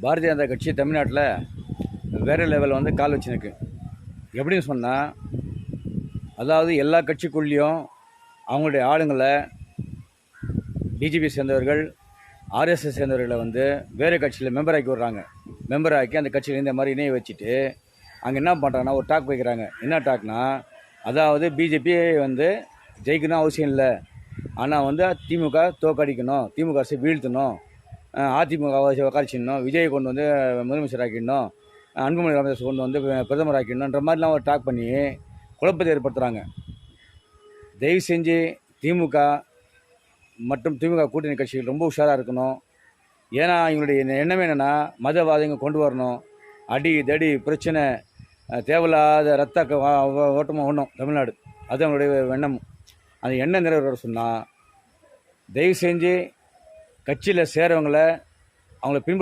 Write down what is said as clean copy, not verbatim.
பாரதிய ஜனதா கட்சி தமிழ்நாட்டில் வேறு லெவலில் வந்து கால் வச்சுருக்கு. எப்படின்னு சொன்னால், அதாவது எல்லா கட்சிக்குள்ளேயும் அவங்களுடைய ஆளுங்களை பிஜேபி சேர்ந்தவர்கள், ஆர்எஸ்எஸ் சேர்ந்தவர்களை வந்து வேறு கட்சியில் மெம்பர் ஆக்கி விட்றாங்க. மெம்பர் ஆக்கி அந்த கட்சியில் இந்த மாதிரி இணைய வச்சுட்டு அங்கே என்ன பண்ணுறாங்கன்னா ஒரு டாக் வைக்கிறாங்க. என்ன டாக்னா, அதாவது பிஜேபி வந்து ஜெயிக்கணும் அவசியம் இல்லை, ஆனால் வந்து திமுக தோக்கடிக்கணும், திமுக அரசை வீழ்த்தணும், அதிமுக உக்காரிச்சிடணும், விஜயை கொண்டு வந்து முதலமைச்சர் ஆக்கிடணும், அன்புமணி ராமதாஸ் கொண்டு வந்து பிரதமர் ஆக்கிடணுன்ற மாதிரிலாம் ஒரு டாக் பண்ணி குழப்பத்தை ஏற்படுத்துகிறாங்க. தயவு செஞ்சு திமுக மற்றும் திமுக கூட்டணி கட்சிகள் ரொம்ப உஷாராக இருக்கணும். ஏன்னா இவங்களுடைய எண்ணமே என்னென்னா, மதவாதங்க கொண்டு வரணும், அடி தடி பிரச்சனை, தேவையில்லாத ரத்த ஓட்டமாக ஒன்றும் தமிழ்நாடு, அது அவங்களுடைய எண்ணம். அந்த எண்ணம் நிறைவேற சொன்னால் தயவு செஞ்சு கட்சியில் சேரவங்களை அவங்கள பின்பற்ற